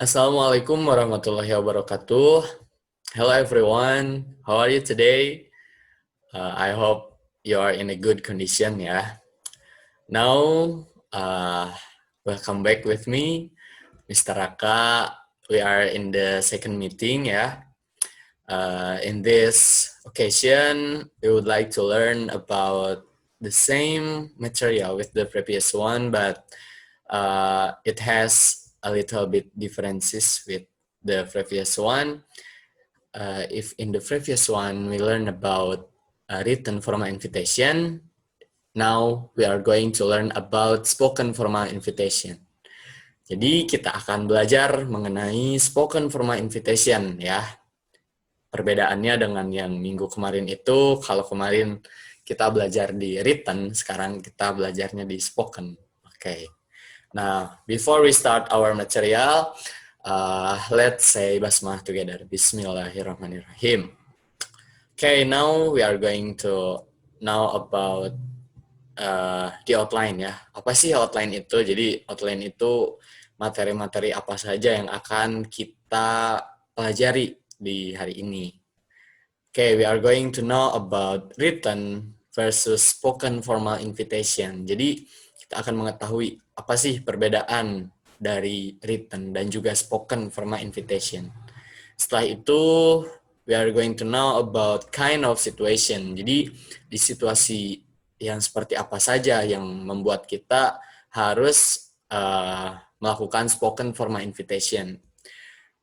Assalamualaikum warahmatullahi wabarakatuh. Hello everyone, how are you today? I hope you are in a good condition ya. Now, uh, welcome back with me, Mr. Raka. We are in the second meeting ya. In this occasion, we would like to learn about the same material with the previous one, but it has a little bit differences with the previous one. If in the previous one we learned about written formal invitation, now we are going to learn about spoken formal invitation. Jadi kita akan belajar mengenai spoken formal invitation ya. Perbedaannya dengan yang minggu kemarin itu, kalau kemarin kita belajar di written, sekarang kita belajarnya di spoken. Okay. Now, before we start our material, let's say basmalah together. Bismillahirrahmanirrahim. Okay, now we are going to know about the outline ya. Apa sih outline itu? Jadi outline itu materi-materi apa saja yang akan kita pelajari di hari ini. Okay, we are going to know about written versus spoken formal invitation. Jadi kita akan mengetahui apa sih perbedaan dari written dan juga spoken formal invitation. Setelah itu, we are going to know about kind of situation. Jadi di situasi yang seperti apa saja yang membuat kita harus melakukan spoken formal invitation.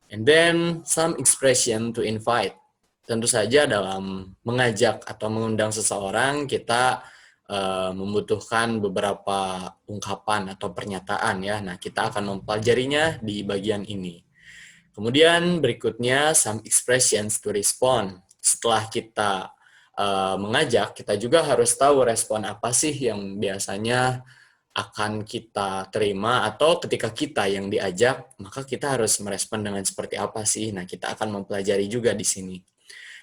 And then some expression to invite. Tentu saja dalam mengajak atau mengundang seseorang, kita membutuhkan beberapa ungkapan atau pernyataan ya. Nah, kita akan mempelajarinya di bagian ini. Kemudian berikutnya some expressions to respond. Setelah kita mengajak, kita juga harus tahu respon apa sih yang biasanya akan kita terima, atau ketika kita yang diajak, maka kita harus merespon dengan seperti apa sih. Nah, kita akan mempelajari juga di sini.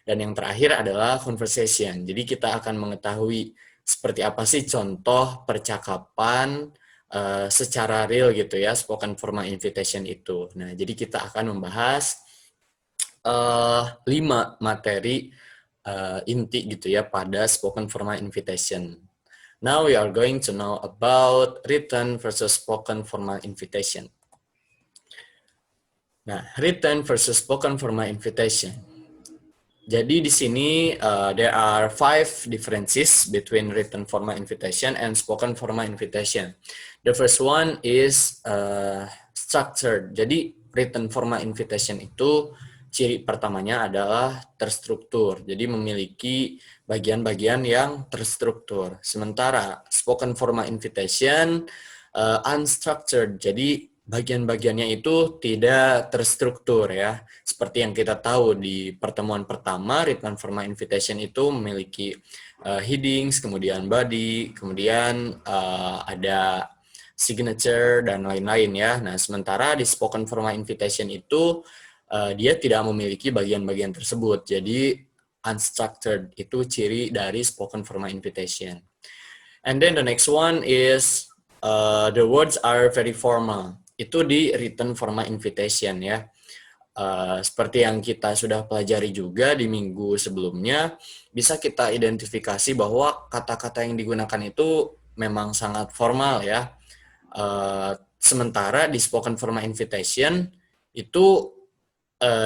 Dan yang terakhir adalah conversation. Jadi kita akan mengetahui seperti apa sih contoh percakapan secara real gitu ya, spoken formal invitation itu. Nah, jadi kita akan membahas 5 materi inti gitu ya pada spoken formal invitation. Now we are going to know about written versus spoken formal invitation. Nah, written versus spoken formal invitation. Jadi di sini there are 5 differences between written formal invitation and spoken formal invitation. The first one is structured. Jadi written formal invitation itu ciri pertamanya adalah terstruktur. Jadi memiliki bagian-bagian yang terstruktur. Sementara spoken formal invitation unstructured. Jadi bagian-bagiannya itu tidak terstruktur ya. Seperti yang kita tahu di pertemuan pertama, written formal invitation itu memiliki headings, kemudian body, kemudian ada signature, dan lain-lain ya. Nah, sementara di spoken formal invitation itu dia tidak memiliki bagian-bagian tersebut. Jadi unstructured itu ciri dari spoken formal invitation. And then the next one is the words are very formal. Itu di written formal invitation ya. Seperti yang kita sudah pelajari juga di minggu sebelumnya, bisa kita identifikasi bahwa kata-kata yang digunakan itu memang sangat formal ya. Sementara di spoken formal invitation itu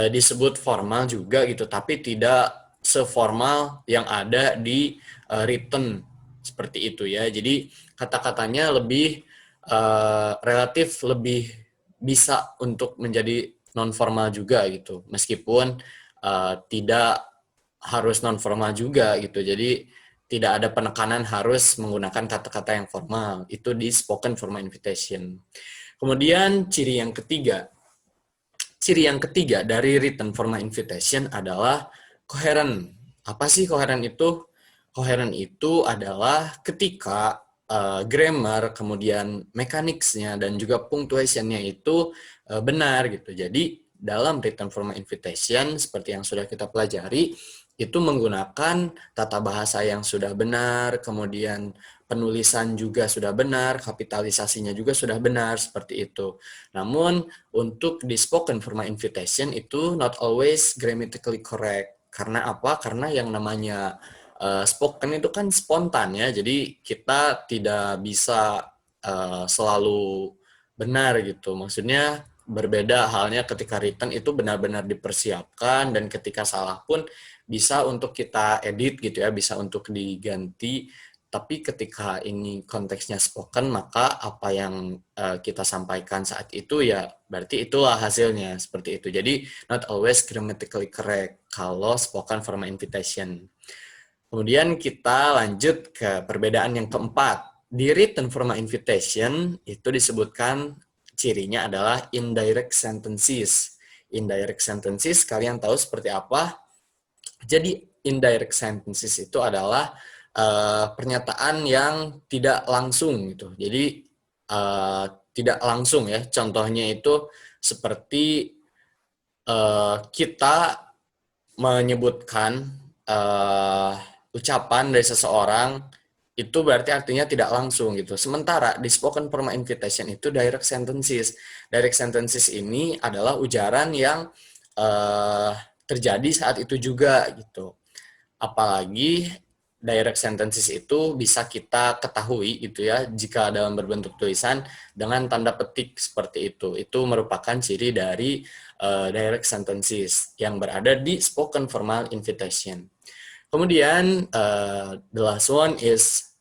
disebut formal juga gitu, tapi tidak seformal yang ada di written seperti itu ya. Jadi kata-katanya lebih relatif lebih bisa untuk menjadi non formal juga gitu, meskipun tidak harus non formal juga gitu. Jadi tidak ada penekanan harus menggunakan kata-kata yang formal. Itu di spoken formal invitation. Kemudian ciri yang ketiga dari written formal invitation adalah coherent. Apa sih coherent itu? Coherent itu adalah ketika grammar, kemudian mechanics-nya, dan juga punctuation-nya itu benar gitu. Jadi dalam written formal invitation, seperti yang sudah kita pelajari, itu menggunakan tata bahasa yang sudah benar, kemudian penulisan juga sudah benar, kapitalisasinya juga sudah benar, seperti itu. Namun, untuk di spoken formal invitation itu not always grammatically correct. Karena apa? Karena yang namanya spoken itu kan spontan ya, jadi kita tidak bisa selalu benar gitu. Maksudnya berbeda halnya ketika written itu benar-benar dipersiapkan, dan ketika salah pun bisa untuk kita edit gitu ya, bisa untuk diganti. Tapi ketika ini konteksnya spoken, maka apa yang kita sampaikan saat itu ya berarti itulah hasilnya, seperti itu. Jadi not always grammatically correct kalau spoken formal invitation. Kemudian kita lanjut ke perbedaan yang keempat. Di written formal invitation itu disebutkan cirinya adalah indirect sentences. Indirect sentences kalian tahu seperti apa? Jadi indirect sentences itu adalah pernyataan yang tidak langsung gitu. Jadi tidak langsung ya. Contohnya itu seperti kita menyebutkan ucapan dari seseorang itu berarti artinya tidak langsung gitu. Sementara di spoken formal invitation itu direct sentences. Direct sentences ini adalah ujaran yang terjadi saat itu juga gitu. Apalagi direct sentences itu bisa kita ketahui gitu ya jika dalam berbentuk tulisan dengan tanda petik seperti itu. Itu merupakan ciri dari direct sentences yang berada di spoken formal invitation. Kemudian the last one is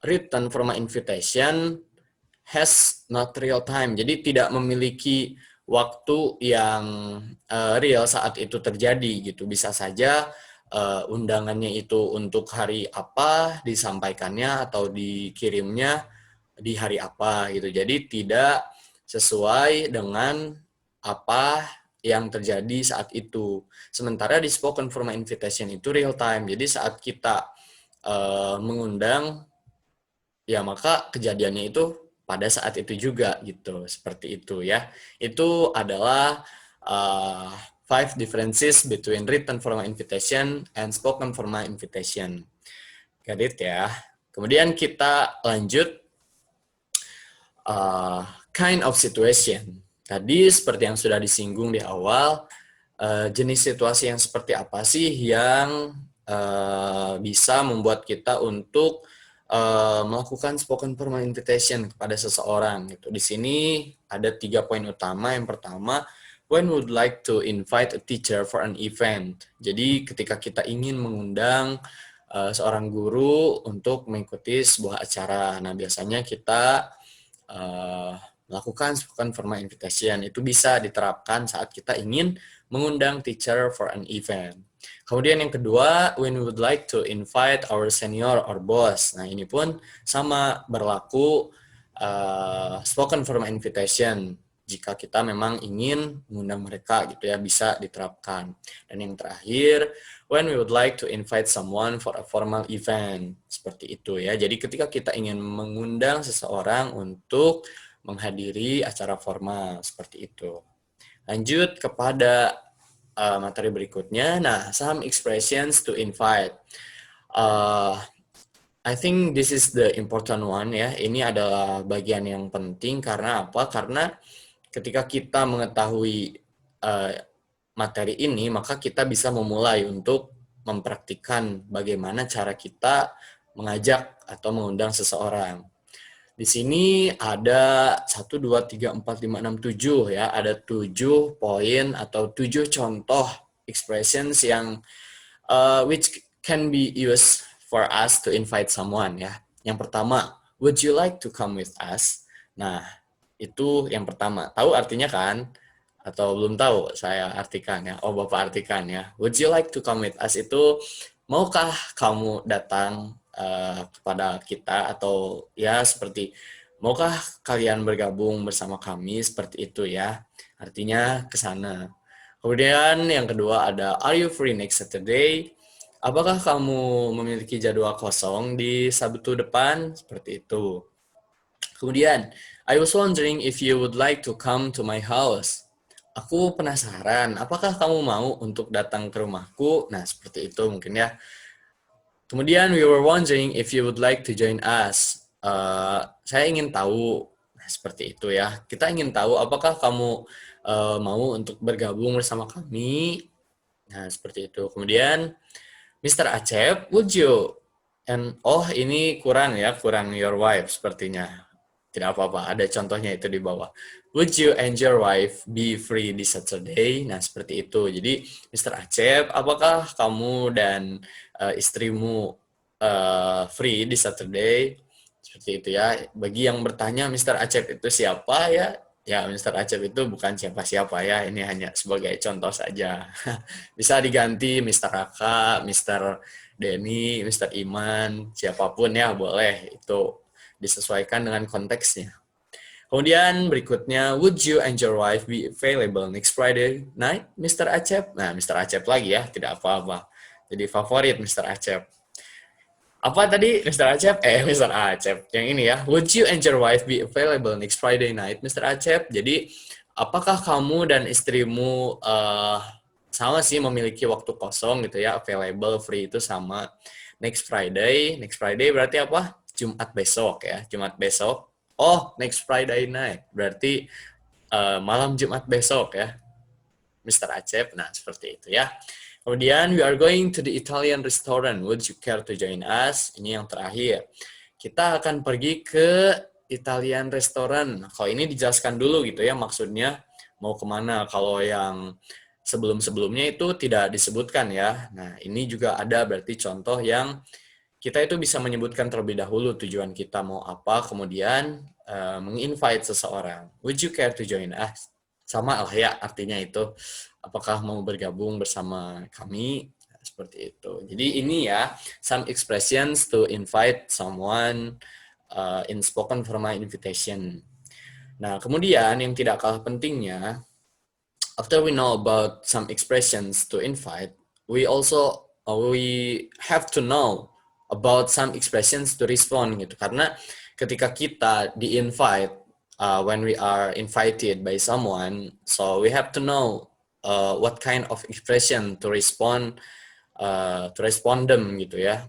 written formal invitation has not real time. Jadi tidak memiliki waktu yang real saat itu terjadi gitu. Bisa saja undangannya itu untuk hari apa disampaikannya atau dikirimnya di hari apa gitu. Jadi tidak sesuai dengan apa yang terjadi saat itu. Sementara di spoken formal invitation itu real time. Jadi saat kita mengundang, ya maka kejadiannya itu pada saat itu juga gitu. Seperti itu ya. Itu adalah five differences between written formal invitation and spoken formal invitation. Got it ya. Kemudian kita lanjut kind of situation. Tadi seperti yang sudah disinggung di awal, jenis situasi yang seperti apa sih yang bisa membuat kita untuk melakukan spoken formal invitation kepada seseorang gitu. Di sini ada 3 poin utama. Yang pertama, when would like to invite a teacher for an event. Jadi ketika kita ingin mengundang seorang guru untuk mengikuti sebuah acara. Nah, biasanya kita melakukan spoken formal invitation. Itu bisa diterapkan saat kita ingin mengundang teacher for an event. Kemudian yang kedua, when we would like to invite our senior or boss. Nah, ini pun sama berlaku spoken formal invitation. Jika kita memang ingin mengundang mereka gitu ya, bisa diterapkan. Dan yang terakhir, when we would like to invite someone for a formal event. Seperti itu ya. Jadi ketika kita ingin mengundang seseorang untuk menghadiri acara formal, seperti itu. Lanjut kepada materi berikutnya. Nah, some expressions to invite. I think this is the important one ya. Ini adalah bagian yang penting karena apa? Karena ketika kita mengetahui materi ini, maka kita bisa memulai untuk mempraktikkan bagaimana cara kita mengajak atau mengundang seseorang. Di sini ada 1, 2, 3, 4, 5, 6, 7 ya. Ada 7 poin atau 7 contoh expressions yang which can be used for us to invite someone ya. Yang pertama, would you like to come with us? Nah, itu yang pertama. Tahu artinya kan? Atau belum tahu? Saya artikan ya. Oh, Bapak artikan ya. Would you like to come with us itu maukah kamu datang kepada kita, atau ya seperti maukah kalian bergabung bersama kami, seperti itu ya. Artinya ke sana. Kemudian yang kedua ada are you free next Saturday? Apakah kamu memiliki jadwal kosong di Sabtu depan? Seperti itu. Kemudian, I was wondering if you would like to come to my house. Aku penasaran, apakah kamu mau untuk datang ke rumahku? Nah, seperti itu mungkin ya. Kemudian we were wondering if you would like to join us. Saya ingin tahu, nah, seperti itu ya. Kita ingin tahu apakah kamu mau untuk bergabung bersama kami. Nah, seperti itu. Kemudian Mr. Acep, would you? Oh, ini kurang ya, kurang your wife sepertinya. Tidak apa-apa, ada contohnya itu di bawah. Would you and your wife be free this Saturday? Nah, seperti itu. Jadi, Mr. Acep, apakah kamu dan istrimu free di Saturday? Seperti itu ya. Bagi yang bertanya, Mr. Acep itu siapa ya? Ya, Mr. Acep itu bukan siapa-siapa ya. Ini hanya sebagai contoh saja. Bisa diganti Mr. Raka, Mr. Denny, Mr. Iman, siapapun ya boleh. Itu disesuaikan dengan konteksnya. Kemudian berikutnya, would you and your wife be available next Friday night, Mr. Acep? Nah, Mr. Acep lagi ya, tidak apa-apa. Jadi favorit Mr. Acep. Apa tadi Mr. Acep? Mr. Acep. Yang ini ya, would you and your wife be available next Friday night, Mr. Acep? Jadi, apakah kamu dan istrimu sama sih memiliki waktu kosong gitu ya, available, free itu sama next Friday. Next Friday berarti apa? Jumat besok ya, Jumat besok. Oh, next Friday night. Berarti malam Jumat besok ya, Mr. Acep. Nah, seperti itu ya. Kemudian, we are going to the Italian restaurant. Would you care to join us? Ini yang terakhir. Kita akan pergi ke Italian restaurant. Kalau ini dijelaskan dulu gitu ya, maksudnya mau kemana. Kalau yang sebelum-sebelumnya itu tidak disebutkan ya. Nah, ini juga ada berarti contoh yang kita itu bisa menyebutkan terlebih dahulu tujuan kita mau apa, kemudian menginvite seseorang. Would you care to join us? Sama lah ya artinya itu. Apakah mau bergabung bersama kami? Seperti itu. Jadi ini ya, some expressions to invite someone in spoken formal invitation. Nah, kemudian yang tidak kalah pentingnya, after we know about some expressions to invite, we have to know about some expressions to respond gitu. Karena ketika kita di-invite, when we are invited by someone, so we have to know what kind of expression to respond them gitu ya.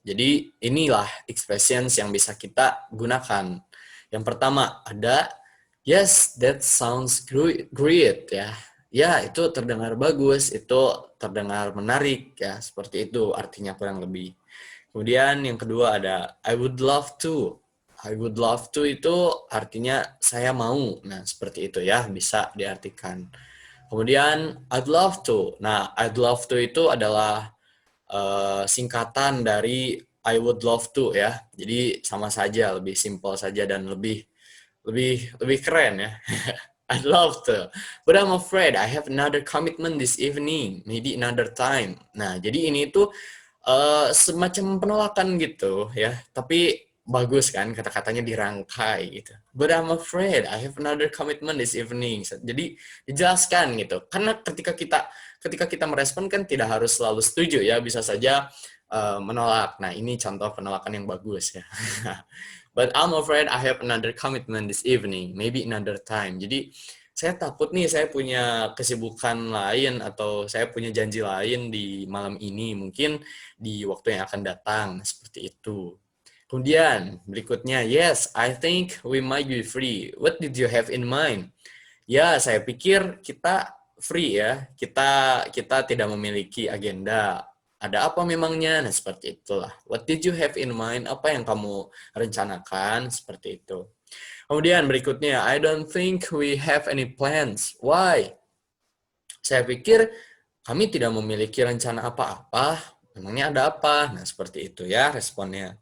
Jadi inilah expressions yang bisa kita gunakan. Yang pertama ada yes, that sounds great ya. Ya, itu terdengar bagus, itu terdengar menarik ya, seperti itu artinya kurang lebih. Kemudian yang kedua ada I would love to. I would love to itu artinya saya mau. Nah, seperti itu ya, bisa diartikan. Kemudian I'd love to. Nah, I'd love to itu adalah singkatan dari I would love to ya. Jadi sama saja, lebih simpel saja dan lebih keren ya. I'd love to, but I'm afraid I have another commitment this evening, maybe another time. Nah, jadi ini tuh semacam penolakan gitu ya, tapi bagus kan kata-katanya dirangkai gitu. But I'm afraid I have another commitment this evening. Jadi dijelaskan gitu. Karena ketika kita merespon kan tidak harus selalu setuju ya, bisa saja menolak. Nah, ini contoh penolakan yang bagus ya. But I'm afraid I have another commitment this evening, maybe another time. Jadi saya takut nih saya punya kesibukan lain atau saya punya janji lain di malam ini, mungkin di waktu yang akan datang, seperti itu. Kemudian berikutnya, yes, I think we might be free. What did you have in mind? Ya, saya pikir kita free ya. Kita tidak memiliki agenda. Ada apa memangnya? Nah, seperti itulah. What did you have in mind? Apa yang kamu rencanakan? Seperti itu. Kemudian berikutnya, I don't think we have any plans. Why? Saya pikir kami tidak memiliki rencana apa-apa. Memangnya ada apa? Nah, seperti itu ya responnya.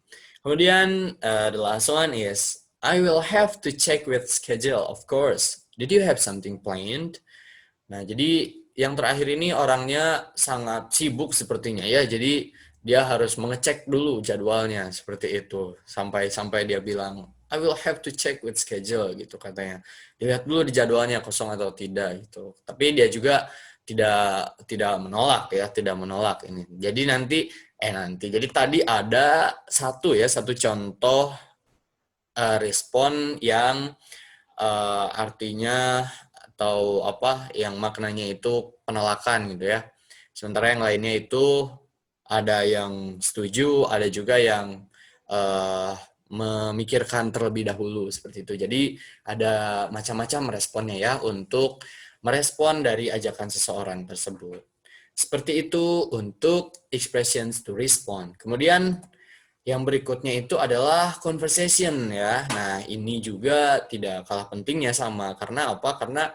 Kemudian, the last one is, I will have to check with schedule, of course. Did you have something planned? Nah, jadi yang terakhir ini orangnya sangat sibuk sepertinya ya. Jadi dia harus mengecek dulu jadwalnya seperti itu. Sampai dia bilang, I will have to check with schedule gitu katanya. Dilihat dulu di jadwalnya kosong atau tidak gitu. Tapi dia juga tidak menolak ya, tidak menolak ini. Jadi tadi ada satu contoh respon yang artinya atau apa yang maknanya itu penolakan gitu ya. Sementara yang lainnya itu ada yang setuju, ada juga yang memikirkan terlebih dahulu seperti itu. Jadi ada macam-macam responnya ya untuk merespon dari ajakan seseorang tersebut. Seperti itu untuk expressions to respond. Kemudian yang berikutnya itu adalah conversation ya. Nah, ini juga tidak kalah pentingnya sama. Karena apa? Karena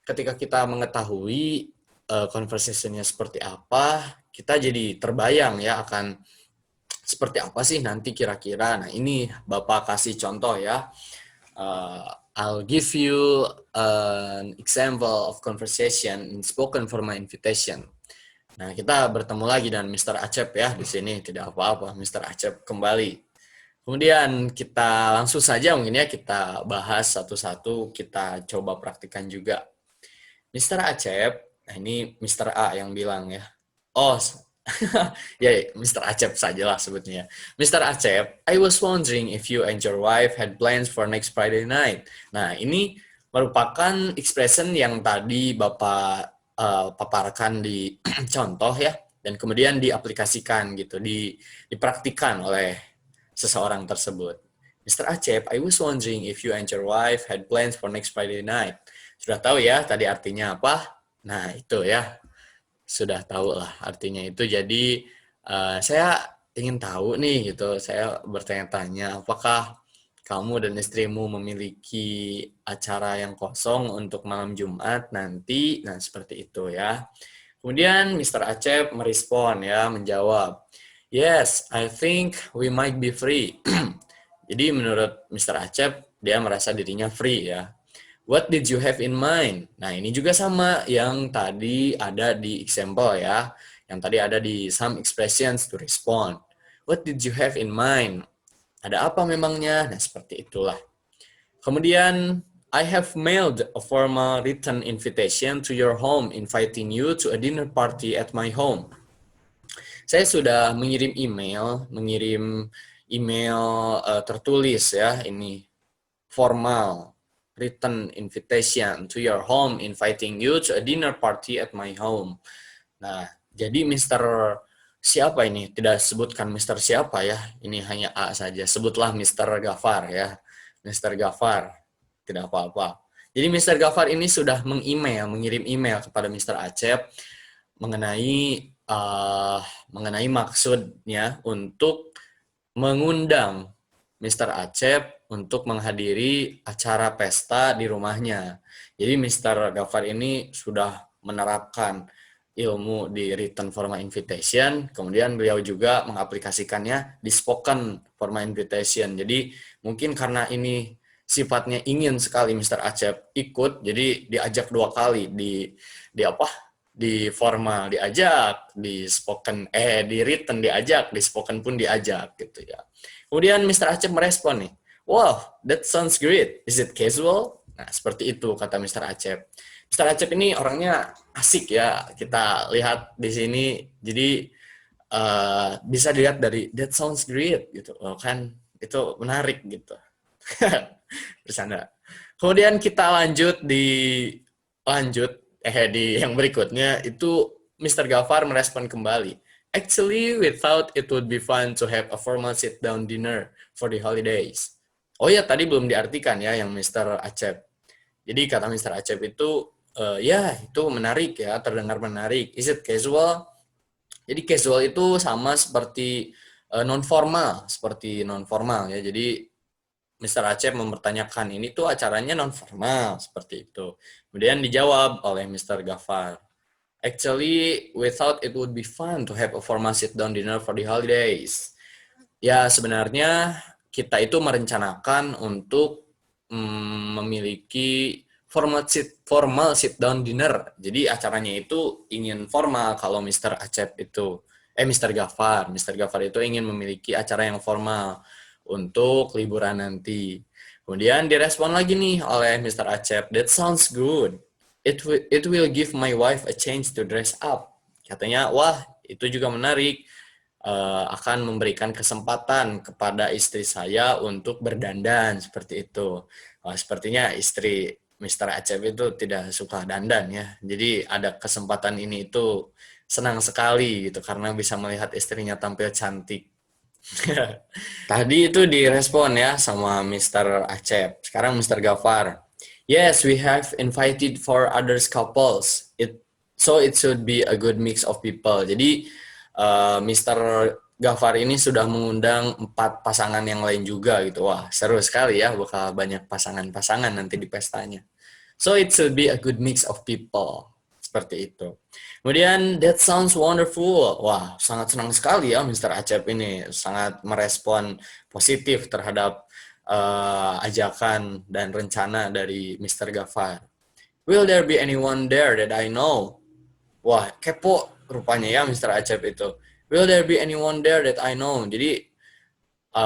ketika kita mengetahui conversation-nya seperti apa, kita jadi terbayang ya akan seperti apa sih nanti kira-kira. Nah, ini Bapak kasih contoh ya. I'll give you an example of conversation in spoken for my invitation. Nah, kita bertemu lagi dengan Mr. Acep ya di sini, tidak apa-apa, Mr. Acep kembali. Kemudian kita langsung saja mungkin ya kita bahas satu-satu, kita coba praktikan juga. Mr. Acep, nah ini Mr. A yang bilang ya. Oh, ya, Mr. Acep sajalah sebutnya. Mr. Acep, I was wondering if you and your wife had plans for next Friday night. Nah, ini merupakan expression yang tadi Bapak paparkan di contoh ya, dan kemudian diaplikasikan gitu, dipraktikan oleh seseorang tersebut. Mr. Acep, I was wondering if you and your wife had plans for next Friday night. Sudah tahu ya tadi artinya apa? Nah, itu ya. Sudah tahu lah artinya itu. Jadi saya ingin tahu nih gitu. Saya bertanya-tanya apakah kamu dan istrimu memiliki acara yang kosong untuk malam Jumat nanti. Nah, seperti itu ya. Kemudian Mr. Acep merespon ya, menjawab, "Yes, I think we might be free." Jadi menurut Mr. Acep, dia merasa dirinya free ya. What did you have in mind? Nah, ini juga sama yang tadi ada di example ya. Yang tadi ada di some expressions to respond. What did you have in mind? Ada apa memangnya? Nah, seperti itulah. Kemudian, I have mailed a formal written invitation to your home inviting you to a dinner party at my home. Saya sudah mengirim email tertulis ya, ini formal written invitation to your home inviting you to a dinner party at my home. Nah, jadi Mr. siapa ini? Tidak sebutkan Mr. siapa ya. Ini hanya A saja. Sebutlah Mr. Gafar ya. Mr. Gafar. Tidak apa-apa. Jadi Mr. Gafar ini sudah mengirim email kepada Mr. Acep mengenai maksudnya untuk mengundang Mr. Acep untuk menghadiri acara pesta di rumahnya. Jadi Mr. Gafar ini sudah menerapkan ilmu di written formal invitation, kemudian beliau juga mengaplikasikannya di spoken formal invitation. Jadi mungkin karena ini sifatnya ingin sekali Mr. Acep ikut, jadi diajak 2 kali di formal diajak, di written diajak, di spoken pun diajak gitu ya. Kemudian Mr. Acep merespon nih, "Wow, that sounds great. Is it casual?" Nah, seperti itu kata Mr. Acep. Mr. Acep ini orangnya asik ya, kita lihat di sini. Jadi bisa dilihat dari that sounds great gitu, kan itu menarik gitu. Bersanda. Kemudian kita lanjut di yang berikutnya itu Mr. Gafar merespon kembali. Actually, we thought it would be fun to have a formal sit-down dinner for the holidays. Oh ya, tadi belum diartikan ya yang Mr. Acep. Jadi kata Mr. Acep itu, ya itu menarik ya, terdengar menarik. Is it casual? Jadi casual itu sama seperti seperti non formal ya. Jadi Mr. Acep mempertanyakan, ini tuh acaranya non formal seperti itu. Kemudian dijawab oleh Mr. Gafar. Actually, we thought it would be fun to have a formal sit-down dinner for the holidays. Ya, sebenarnya kita itu merencanakan untuk memiliki formal sit-down dinner. Jadi acaranya itu ingin formal kalau Mr. Acep itu, Mr. Gafar. Mr. Gafar itu ingin memiliki acara yang formal untuk liburan nanti. Kemudian direspon lagi nih oleh Mr. Acep, that sounds good. It will give my wife a chance to dress up. Katanya, wah itu juga menarik. Akan memberikan kesempatan kepada istri saya untuk berdandan seperti itu. Sepertinya istri Mr. Acep itu tidak suka dandan ya. Jadi ada kesempatan ini itu senang sekali gitu karena bisa melihat istrinya tampil cantik. Tadi itu direspon ya sama Mr. Acep. Sekarang Mr. Gafar. Yes, we have invited for others couples. So it should be a good mix of people. Jadi Mr. Gafar ini sudah mengundang 4 pasangan yang lain juga gitu. Wah, seru sekali ya, bakal banyak pasangan-pasangan nanti di pestanya. So it should be a good mix of people. Seperti itu. Kemudian, that sounds wonderful. Wah, sangat senang sekali ya Mr. Acep ini. Sangat merespon positif terhadap ajakan dan rencana dari Mr. Gafar. Will there be anyone there that I know? Wah, kepo rupanya ya Mr. Acep itu. Will there be anyone there that I know? Jadi,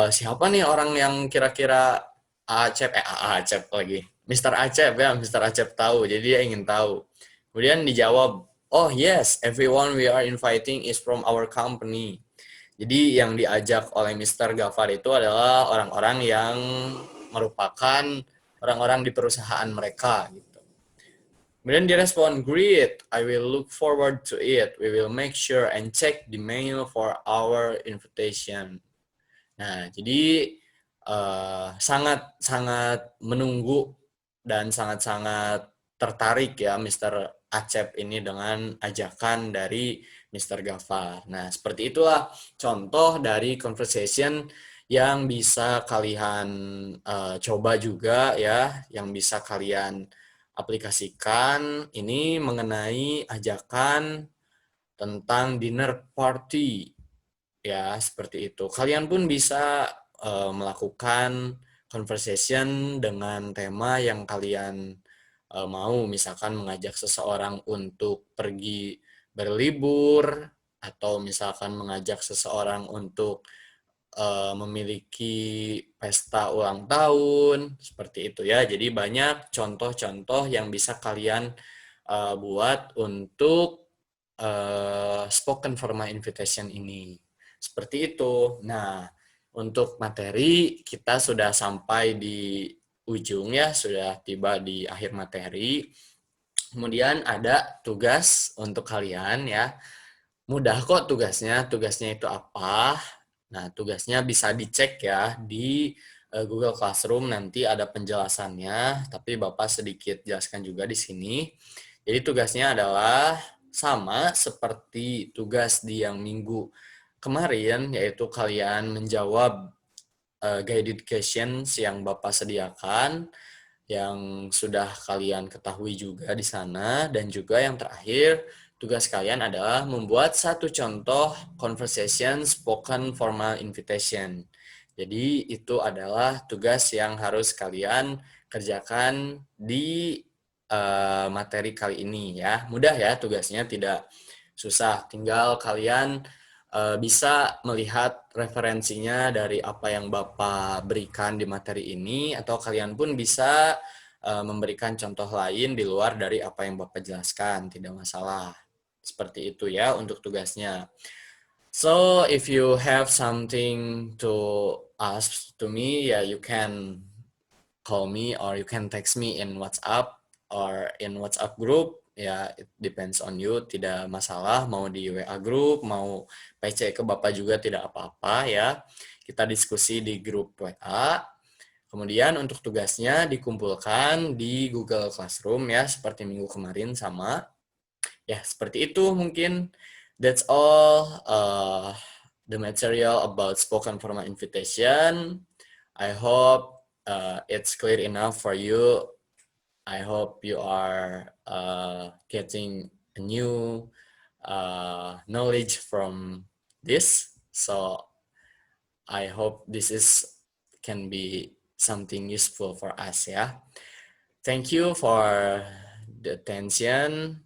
siapa nih orang yang kira-kira Acep lagi. Mr. Acep ya, Mr. Acep tahu. Jadi dia ingin tahu. Kemudian dijawab, oh yes, everyone we are inviting is from our company. Jadi yang diajak oleh Mr. Gafar itu adalah orang-orang yang merupakan orang-orang di perusahaan mereka gitu. Kemudian direspon, great, I will look forward to it. We will make sure and check the mail for our invitation. Nah, jadi sangat-sangat menunggu dan sangat-sangat tertarik ya Mr. Acep ini dengan ajakan dari Mr. Gafar. Nah, seperti itulah contoh dari conversation yang bisa kalian coba juga ya, yang bisa kalian aplikasikan ini mengenai ajakan tentang dinner party. Ya, seperti itu. Kalian pun bisa melakukan conversation dengan tema yang kalian mau, misalkan mengajak seseorang untuk pergi berlibur, atau misalkan mengajak seseorang untuk memiliki pesta ulang tahun, seperti itu ya. Jadi banyak contoh-contoh yang bisa kalian buat untuk spoken formal invitation ini. Seperti itu. Nah, untuk materi kita sudah sampai di ujung ya, sudah tiba di akhir materi. Kemudian ada tugas untuk kalian ya. Mudah kok tugasnya. Tugasnya itu apa? Nah, tugasnya bisa dicek ya di Google Classroom, nanti ada penjelasannya, tapi Bapak sedikit jelaskan juga di sini. Jadi tugasnya adalah sama seperti tugas di yang minggu kemarin, yaitu kalian menjawab guided questions yang Bapak sediakan, yang sudah kalian ketahui juga di sana, dan juga yang terakhir, tugas kalian adalah membuat satu contoh conversation spoken formal invitation. Jadi itu adalah tugas yang harus kalian kerjakan di materi kali ini ya. Mudah ya tugasnya, tidak susah. Tinggal kalian bisa melihat referensinya dari apa yang Bapak berikan di materi ini, atau kalian pun bisa memberikan contoh lain di luar dari apa yang Bapak jelaskan, tidak masalah. Seperti itu ya untuk tugasnya. So, if you have something to ask to me, yeah, you can call me or you can text me in WhatsApp or in WhatsApp group. Ya, it depends on you, tidak masalah. Mau di WA group, mau PC ke Bapak juga tidak apa-apa ya. Kita diskusi di grup WA. Kemudian untuk tugasnya dikumpulkan di Google Classroom ya, seperti minggu kemarin sama. Ya, seperti itu mungkin. That's all the material about spoken formal invitation. I hope it's clear enough for you. I hope you are getting a new knowledge from this. So I hope this can be something useful for us. Yeah. Thank you for the attention.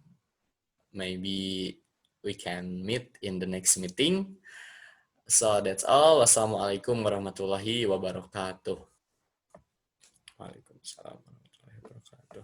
Maybe we can meet in the next meeting. So that's all. Wassalamualaikum warahmatullahi wabarakatuh. Waalaikumsalam warahmatullahi wabarakatuh.